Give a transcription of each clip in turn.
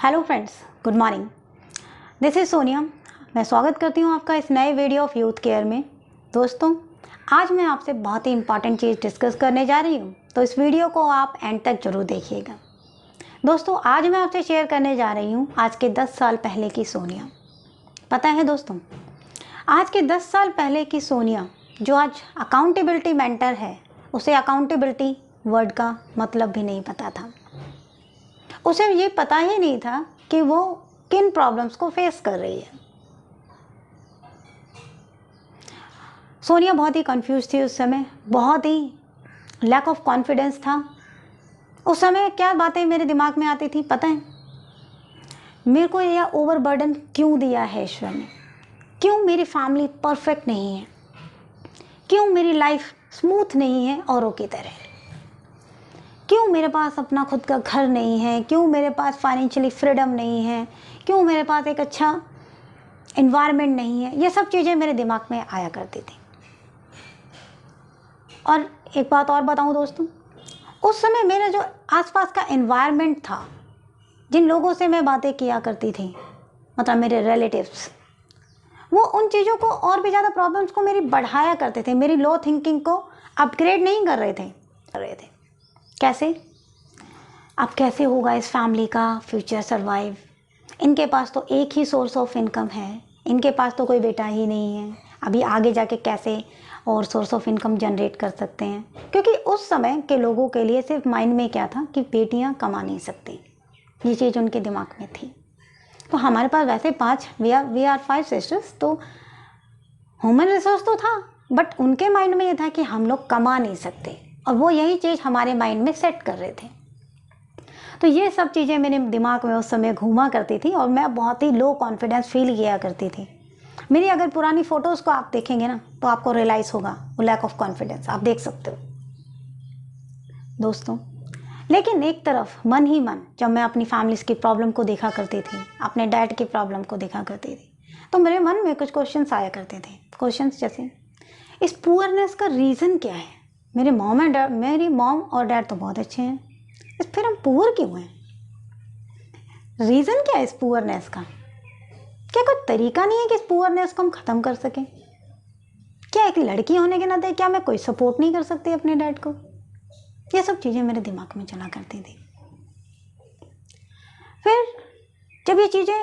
Hello friends, good morning. This is Sonia. मैं स्वागत करती हूँ आपका इस नए वीडियो ऑफ यूथ केयर में। दोस्तों, आज मैं आपसे बहुत ही इंपॉर्टेंट चीज़ डिस्कस करने जा रही हूँ, तो इस वीडियो को आप एंड तक जरूर देखिएगा। दोस्तों, आज मैं आपसे शेयर करने जा रही हूँ आज के 10 साल पहले की सोनिया। पता है दोस्तों, आज के 10 साल पहले की सोनिया जो आज अकाउंटेबिलिटी मेंटर है, उसे अकाउंटेबिलिटी वर्ड का मतलब भी नहीं पता था। उसे ये पता ही नहीं था कि वो किन प्रॉब्लम्स को फेस कर रही है। सोनिया बहुत ही कंफ्यूज थी उस समय, बहुत ही लैक ऑफ कॉन्फिडेंस था। उस समय क्या बातें मेरे दिमाग में आती थी पता है? मेरे को यह ओवरबर्डन क्यों दिया है ईश्वर ने? क्यों मेरी फैमिली परफेक्ट नहीं है? क्यों मेरी लाइफ स्मूथ नहीं है औरों की तरह? क्यों मेरे पास अपना खुद का घर नहीं है? क्यों मेरे पास फाइनेंशियली फ्रीडम नहीं है? क्यों मेरे पास एक अच्छा एनवायरनमेंट नहीं है? ये सब चीज़ें मेरे दिमाग में आया करती थी। और एक बात और बताऊं दोस्तों, उस समय मेरा जो आसपास का एनवायरनमेंट था, जिन लोगों से मैं बातें किया करती थी, मतलब मेरे रिलेटिव्स, वो उन चीज़ों को और भी ज़्यादा प्रॉब्लम्स को मेरी बढ़ाया करते थे। मेरी लो थिंकिंग को अपग्रेड नहीं कर रहे थे। कैसे? अब कैसे होगा इस फैमिली का फ्यूचर सर्वाइव? इनके पास तो एक ही सोर्स ऑफ इनकम है, इनके पास तो कोई बेटा ही नहीं है, अभी आगे जाके कैसे और सोर्स ऑफ इनकम जनरेट कर सकते हैं? क्योंकि उस समय के लोगों के लिए सिर्फ माइंड में क्या था कि बेटियां कमा नहीं सकती, ये चीज़ उनके दिमाग में थी। तो हमारे पास वैसे 5 वी आर 5 सिस्टर्स, तो ह्यूमन रिसोर्स तो था, बट उनके माइंड में ये था कि हम लोग कमा नहीं सकते, और वो यही चीज़ हमारे माइंड में सेट कर रहे थे। तो ये सब चीज़ें मेरे दिमाग में उस समय घूमा करती थी और मैं बहुत ही लो कॉन्फिडेंस फील किया करती थी। मेरी अगर पुरानी फ़ोटोज़ को आप देखेंगे ना, तो आपको रियलाइज़ होगा वो लैक ऑफ कॉन्फिडेंस आप देख सकते हो दोस्तों। लेकिन एक तरफ मन ही मन जब मैं अपनी फैमिलीज़ की प्रॉब्लम को देखा करती थी, अपने डैड की प्रॉब्लम को देखा करती थी, तो मेरे मन में कुछ क्वेश्चंस आया करते थे। क्वेश्चंस जैसे, इस पुअरनेस का रीज़न क्या है? मेरी मॉम और डैड तो बहुत अच्छे हैं, फिर हम पुअर क्यों हैं? रीज़न क्या है इस पुअरनेस का? क्या कोई तरीका नहीं है कि इस पुअरनेस को हम ख़त्म कर सकें? क्या एक लड़की होने के नाते क्या मैं कोई सपोर्ट नहीं कर सकती अपने डैड को? ये सब चीज़ें मेरे दिमाग में चला करती थी। फिर जब ये चीज़ें,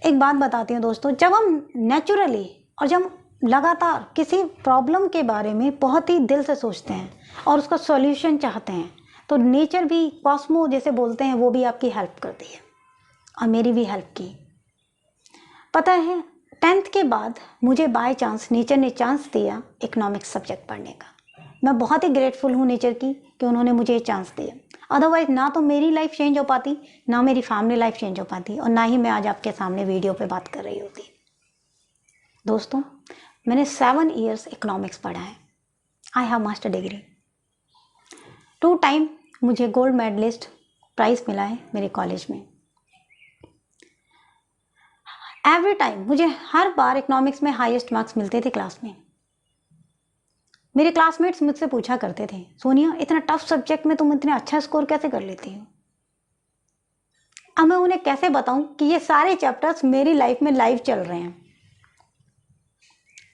एक बात बताती हूँ दोस्तों, जब हम नेचुरली और जब लगातार किसी प्रॉब्लम के बारे में बहुत ही दिल से सोचते हैं और उसका सॉल्यूशन चाहते हैं, तो नेचर भी, कॉस्मो जैसे बोलते हैं, वो भी आपकी हेल्प करती है, और मेरी भी हेल्प की। पता है, 10th के बाद मुझे बाय चांस नेचर ने चांस दिया इकोनॉमिक्स सब्जेक्ट पढ़ने का। मैं बहुत ही ग्रेटफुल हूँ नेचर की कि उन्होंने मुझे ये चांस दिया। अदरवाइज ना तो मेरी लाइफ चेंज हो पाती, ना मेरी फैमिली लाइफ चेंज हो पाती, और ना ही मैं आज आपके सामने वीडियो पे बात कर रही होती। दोस्तों, मैंने 7 ईयर्स इकोनॉमिक्स पढ़ा है। I have master degree. 2 time मुझे गोल्ड मेडलिस्ट प्राइज़ मिला है मेरे कॉलेज में। एवरी टाइम मुझे हर बार इकोनॉमिक्स में हाईएस्ट मार्क्स मिलते थे क्लास में। मेरे क्लासमेट्स मुझसे पूछा करते थे, सोनिया इतना टफ सब्जेक्ट में तुम इतना अच्छा स्कोर कैसे कर लेती हो? अब मैं उन्हें कैसे बताऊं कि ये सारे चैप्टर्स मेरी लाइफ में लाइव चल रहे हैं।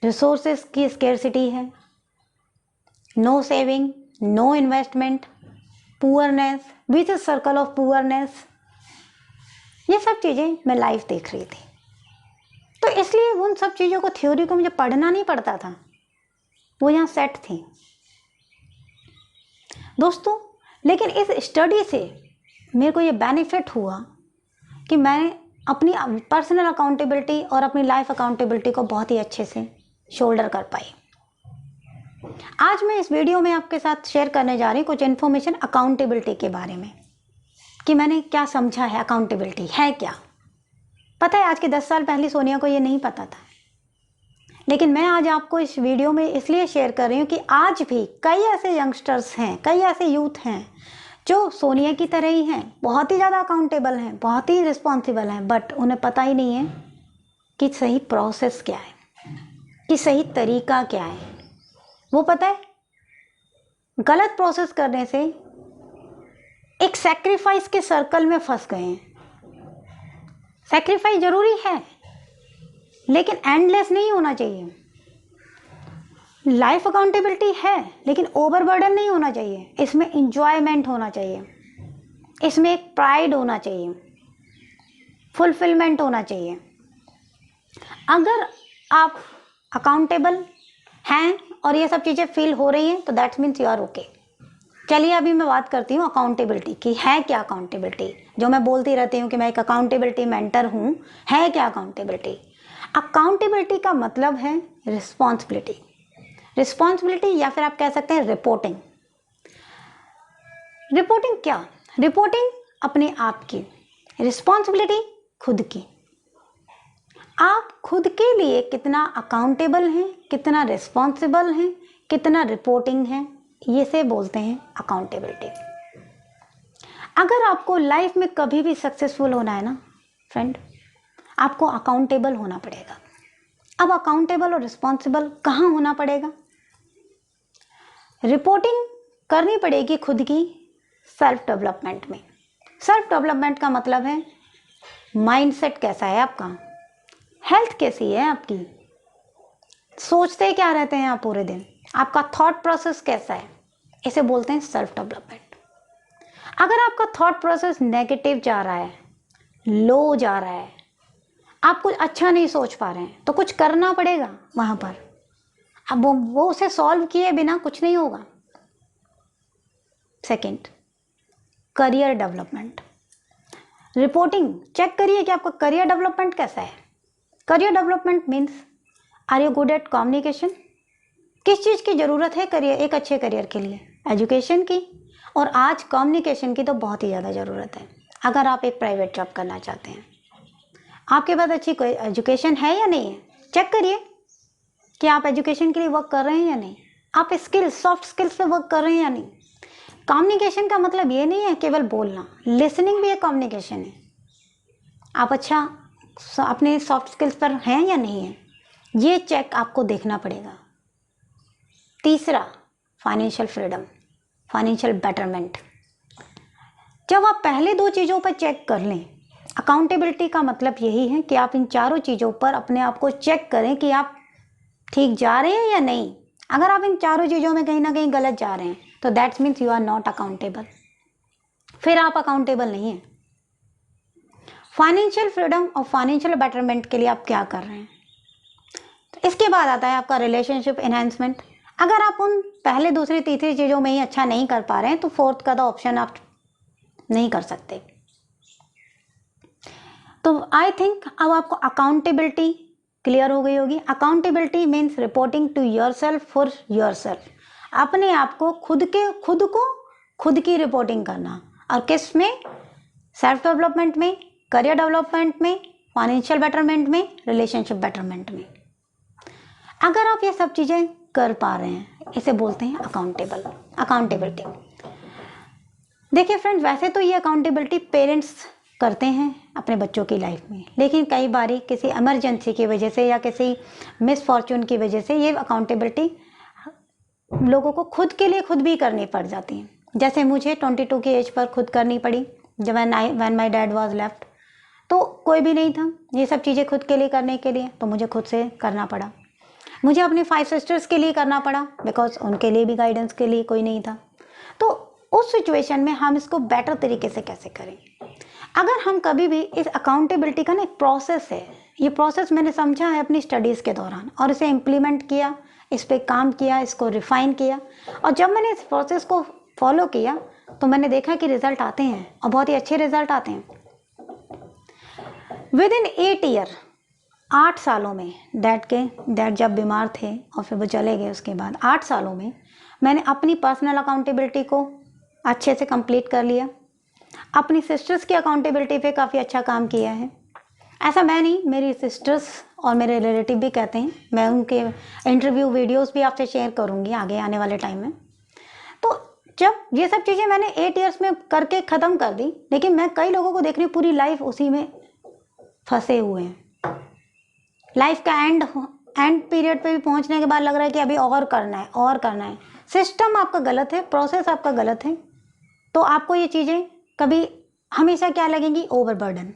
रिसोर्सेस की स्केर्सिटी है, no saving, no investment, poorness, vicious circle of poorness, ये सब चीज़ें मैं लाइव देख रही थी। तो इसलिए उन सब चीज़ों को, थ्योरी को मुझे पढ़ना नहीं पड़ता था, वो यहाँ सेट थी दोस्तों। लेकिन इस स्टडी से मेरे को ये बेनिफिट हुआ कि मैं अपनी पर्सनल अकाउंटेबिलिटी और अपनी लाइफ अकाउंटेबिलिटी को बहुत ही अच्छे से शोल्डर कर पाई। आज मैं इस वीडियो में आपके साथ शेयर करने जा रही हूँ कुछ इन्फॉर्मेशन अकाउंटेबिलिटी के बारे में, कि मैंने क्या समझा है, अकाउंटेबिलिटी है क्या। पता है, आज के 10 साल पहले सोनिया को ये नहीं पता था, लेकिन मैं आज आपको इस वीडियो में इसलिए शेयर कर रही हूँ कि आज भी कई ऐसे यंगस्टर्स हैं, कई ऐसे यूथ हैं जो सोनिया की तरह ही हैं, बहुत ही ज़्यादा अकाउंटेबल हैं, बहुत ही रिस्पॉन्सिबल हैं, बट उन्हें पता ही नहीं है कि सही प्रोसेस क्या है, कि सही तरीका क्या है। वो पता है, गलत प्रोसेस करने से एक सैक्रिफाइस के सर्कल में फंस गए हैं। सेक्रीफाइस जरूरी है, लेकिन एंडलेस नहीं होना चाहिए। लाइफ अकाउंटेबिलिटी है, लेकिन ओवरबर्डन नहीं होना चाहिए। इसमें इंजॉयमेंट होना चाहिए, इसमें एक प्राइड होना चाहिए, फुलफिलमेंट होना चाहिए। अगर आप अकाउंटेबल हैं और ये सब चीज़ें फील हो रही हैं तो that's means you are okay. चलिए अभी मैं बात करती हूँ अकाउंटेबिलिटी की। है क्या अकाउंटेबिलिटी? जो मैं बोलती रहती हूँ कि मैं एक अकाउंटेबिलिटी मेंटर हूँ, है क्या अकाउंटेबिलिटी? अकाउंटेबिलिटी का मतलब है रिस्पॉन्सिबिलिटी। रिस्पॉन्सिबिलिटी या फिर आप कह सकते हैं रिपोर्टिंग। रिपोर्टिंग क्या? रिपोर्टिंग अपने आप की, रिस्पॉन्सिबिलिटी खुद की। आप खुद के लिए कितना अकाउंटेबल हैं, कितना रिस्पॉन्सिबल हैं, कितना रिपोर्टिंग है, ये से बोलते हैं अकाउंटेबिलिटी। अगर आपको लाइफ में कभी भी सक्सेसफुल होना है ना फ्रेंड, आपको अकाउंटेबल होना पड़ेगा। अब अकाउंटेबल और रिस्पॉन्सिबल कहाँ होना पड़ेगा? रिपोर्टिंग करनी पड़ेगी खुद की सेल्फ डेवलपमेंट में। सेल्फ डेवलपमेंट का मतलब है माइंडसेट कैसा है आपका, हेल्थ कैसी है आपकी, सोचते क्या रहते हैं आप पूरे दिन, आपका थॉट प्रोसेस कैसा है, इसे बोलते हैं सेल्फ डेवलपमेंट। अगर आपका थॉट प्रोसेस नेगेटिव जा रहा है, लो जा रहा है, आप कुछ अच्छा नहीं सोच पा रहे हैं, तो कुछ करना पड़ेगा वहां पर। अब वो उसे सॉल्व किए बिना कुछ नहीं होगा। Second, career development. Reporting check करिए कि आपका करियर डेवलपमेंट कैसा है। Career development means are you good at communication? किस चीज़ की ज़रूरत है करियर, एक अच्छे करियर के लिए? एजुकेशन की, और आज कम्युनिकेशन की तो बहुत ही ज़्यादा ज़रूरत है। अगर आप एक प्राइवेट जॉब करना चाहते हैं, आपके पास अच्छी कोई एजुकेशन है या नहीं है, चेक करिए कि आप एजुकेशन के लिए वर्क कर रहे हैं या नहीं। आप स्किल्स, सॉफ्ट स्किल्स पे वर्क कर रहे हैं या नहीं। कम्युनिकेशन का मतलब ये नहीं है केवल बोलना, लिसनिंग भी एक कम्युनिकेशन है। आप अच्छा अपने सॉफ्ट स्किल्स पर हैं या नहीं हैं, ये चेक आपको देखना पड़ेगा। तीसरा, फाइनेंशियल फ्रीडम, फाइनेंशियल बेटरमेंट। जब आप पहले दो चीज़ों पर चेक कर लें, अकाउंटेबिलिटी का मतलब यही है कि आप इन चारों चीज़ों पर अपने आप को चेक करें कि आप ठीक जा रहे हैं या नहीं। अगर आप इन चारों चीज़ों में कहीं ना कहीं गलत जा रहे हैं तो that's means you are not accountable, फिर आप अकाउंटेबल नहीं हैं। फाइनेंशियल फ्रीडम और फाइनेंशियल बेटरमेंट के लिए आप क्या कर रहे हैं? तो इसके बाद आता है आपका रिलेशनशिप एनहांसमेंट। अगर आप उन पहले दूसरी तीसरी चीज़ों में ही अच्छा नहीं कर पा रहे हैं तो फोर्थ का तो ऑप्शन आप नहीं कर सकते। तो आई थिंक अब आपको अकाउंटेबिलिटी क्लियर हो गई होगी। Accountability means reporting to yourself for yourself. अपने आप को खुद की रिपोर्टिंग करना, और किस में? सेल्फ डेवलपमेंट में, करियर डेवलपमेंट में, फाइनेंशियल बेटरमेंट में, रिलेशनशिप बेटरमेंट में। अगर आप ये सब चीज़ें कर पा रहे हैं, इसे बोलते हैं अकाउंटेबिलिटी। देखिए फ्रेंड, वैसे तो ये अकाउंटेबिलिटी पेरेंट्स करते हैं अपने बच्चों की लाइफ में, लेकिन कई बारी किसी इमरजेंसी की वजह से या किसी मिसफॉर्चून की वजह से ये अकाउंटेबिलिटी लोगों को खुद के लिए खुद भी करनी पड़ जाती है। जैसे मुझे 22 की एज पर खुद करनी पड़ी, जब when my dad was left, तो कोई भी नहीं था ये सब चीज़ें खुद के लिए करने के लिए, तो मुझे खुद से करना पड़ा। मुझे अपनी 5 सिस्टर्स के लिए करना पड़ा, बिकॉज उनके लिए भी गाइडेंस के लिए कोई नहीं था। तो उस सिचुएशन में हम इसको बेटर तरीके से कैसे करें? अगर हम कभी भी इस अकाउंटेबिलिटी का ना एक प्रोसेस है, ये प्रोसेस मैंने समझा है अपनी स्टडीज़ के दौरान, और इसे इम्प्लीमेंट किया, इस पर काम किया, इसको रिफाइन किया, और जब मैंने इस प्रोसेस को फॉलो किया तो मैंने देखा कि रिजल्ट आते हैं, और बहुत ही अच्छे रिजल्ट आते हैं। विद इन 8 ईयर, 8 सालों में, डैड जब बीमार थे और फिर वो चले गए, उसके बाद 8 सालों में मैंने अपनी पर्सनल अकाउंटेबिलिटी को अच्छे से कंप्लीट कर लिया। अपनी सिस्टर्स की अकाउंटेबिलिटी पे काफ़ी अच्छा काम किया है। ऐसा मैं नहीं, मेरी सिस्टर्स और मेरे रिलेटिव भी कहते हैं। मैं उनके इंटरव्यू वीडियोस भी आपसे शेयर करूंगी आगे आने वाले टाइम में। तो जब ये सब चीज़ें मैंने 8 ईयर्स में करके ख़त्म कर दी, लेकिन मैं कई लोगों को देख रही हूँ पूरी लाइफ उसी में फंसे हुए हैं। लाइफ का एंड पीरियड पे भी पहुँचने के बाद लग रहा है कि अभी और करना है। सिस्टम आपका गलत है, प्रोसेस आपका गलत है, तो आपको ये चीज़ें कभी हमेशा क्या लगेंगी? ओवरबर्डन।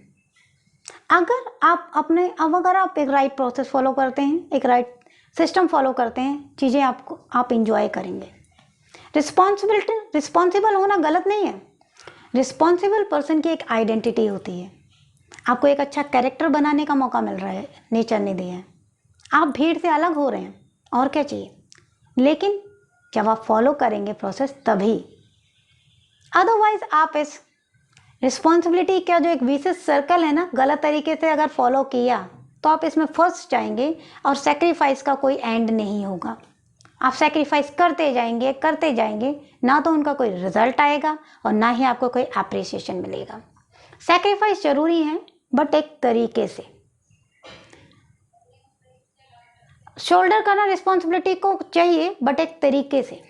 अगर आप एक राइट प्रोसेस फॉलो करते हैं, एक राइट सिस्टम फॉलो करते हैं, चीज़ें आप इंजॉय करेंगे। रिस्पॉन्सिबल होना गलत नहीं है। रिस्पॉन्सिबल पर्सन की एक आइडेंटिटी होती है। आपको एक अच्छा कैरेक्टर बनाने का मौका मिल रहा है, नेचर ने दिया है। आप भीड़ से अलग हो रहे हैं, और क्या चाहिए। लेकिन जब आप फॉलो करेंगे प्रोसेस तभी, अदरवाइज आप इस रिस्पॉन्सिबिलिटी का जो एक विशेष सर्कल है ना, गलत तरीके से अगर फॉलो किया तो आप इसमें फंस जाएंगे और सेक्रीफाइस का कोई एंड नहीं होगा। आप सेक्रीफाइस करते जाएंगे, ना तो उनका कोई रिजल्ट आएगा और ना ही आपको कोई अप्रिसिएशन मिलेगा। सेक्रीफाइस जरूरी है, बट एक तरीके से शोल्डर करना रिस्पॉन्सिबिलिटी को चाहिए, बट एक तरीके से।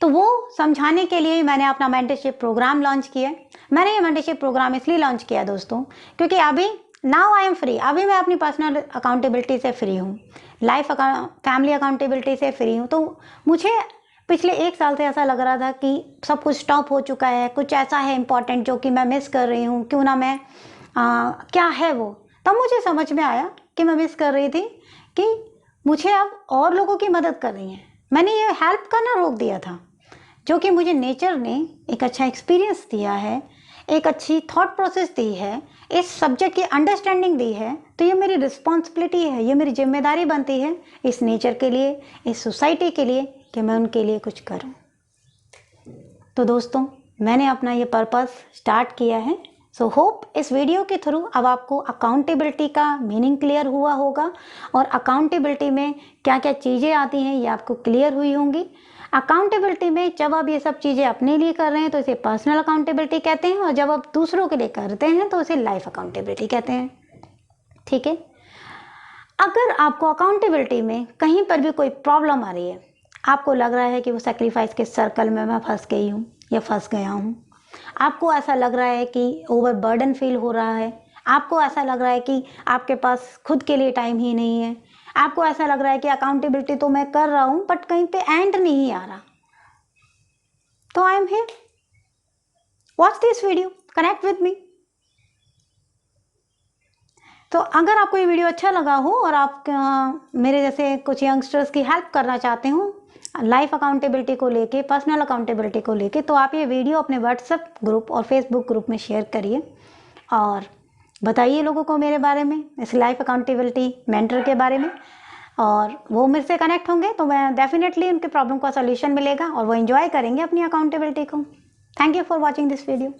तो वो समझाने के लिए मैंने अपना मेंटरशिप प्रोग्राम लॉन्च किया। मैंने ये मेंटरशिप प्रोग्राम इसलिए लॉन्च किया दोस्तों, क्योंकि अभी नाउ आई एम फ्री। अभी मैं अपनी पर्सनल अकाउंटेबिलिटी से फ्री हूँ, फैमिली अकाउंटेबिलिटी से फ्री हूँ। तो मुझे पिछले 1 साल से ऐसा लग रहा था कि सब कुछ स्टॉप हो चुका है, कुछ ऐसा है इम्पॉर्टेंट जो कि मैं मिस कर रही हूँ, क्यों ना मैं क्या है वो। तब मुझे समझ में आया कि मैं मिस कर रही थी कि मुझे अब और लोगों की मदद कर रही है। मैंने ये हेल्प करना रोक दिया था, जो कि मुझे नेचर ने एक अच्छा एक्सपीरियंस दिया है, एक अच्छी थॉट प्रोसेस दी है, इस सब्जेक्ट की अंडरस्टैंडिंग दी है। तो ये मेरी रिस्पॉन्सिबिलिटी है, ये मेरी जिम्मेदारी बनती है इस नेचर के लिए, इस सोसाइटी के लिए, कि मैं उनके लिए कुछ करूं। तो दोस्तों, मैंने अपना ये पर्पस स्टार्ट किया है। सो होप इस वीडियो के थ्रू अब आपको अकाउंटेबिलिटी का मीनिंग क्लियर हुआ होगा, और अकाउंटेबिलिटी में क्या क्या चीज़ें आती हैं ये आपको क्लियर हुई होंगी। अकाउंटेबिलिटी में जब आप ये सब चीज़ें अपने लिए कर रहे हैं तो इसे पर्सनल अकाउंटेबिलिटी कहते हैं, और जब आप दूसरों के लिए करते हैं तो इसे लाइफ अकाउंटेबिलिटी कहते हैं। ठीक है। अगर आपको अकाउंटेबिलिटी में कहीं पर भी कोई प्रॉब्लम आ रही है, आपको लग रहा है कि वो सेक्रीफाइस के सर्कल में मैं फंस गई हूँ या फंस गया हूँ, आपको ऐसा लग रहा है कि ओवरबर्डन फील हो रहा है, आपको ऐसा लग रहा है कि आपके पास खुद के लिए टाइम ही नहीं है, आपको ऐसा लग रहा है कि अकाउंटेबिलिटी तो मैं कर रहा हूं बट कहीं पे एंड नहीं आ रहा, तो I am here, watch this video, connect with me. तो अगर आपको ये वीडियो अच्छा लगा हो और आप मेरे जैसे कुछ यंगस्टर्स की हेल्प करना चाहते हो लाइफ अकाउंटेबिलिटी को लेके, पर्सनल अकाउंटेबिलिटी को लेके, तो आप ये वीडियो अपने व्हाट्सएप ग्रुप और फेसबुक ग्रुप में शेयर करिए और बताइए लोगों को मेरे बारे में, इस लाइफ अकाउंटेबिलिटी मेंटर के बारे में, और वो मेरे से कनेक्ट होंगे तो मैं डेफिनेटली उनके प्रॉब्लम का सोल्यूशन मिलेगा और वो एंजॉय करेंगे अपनी अकाउंटेबिलिटी को। Thank you for watching this video.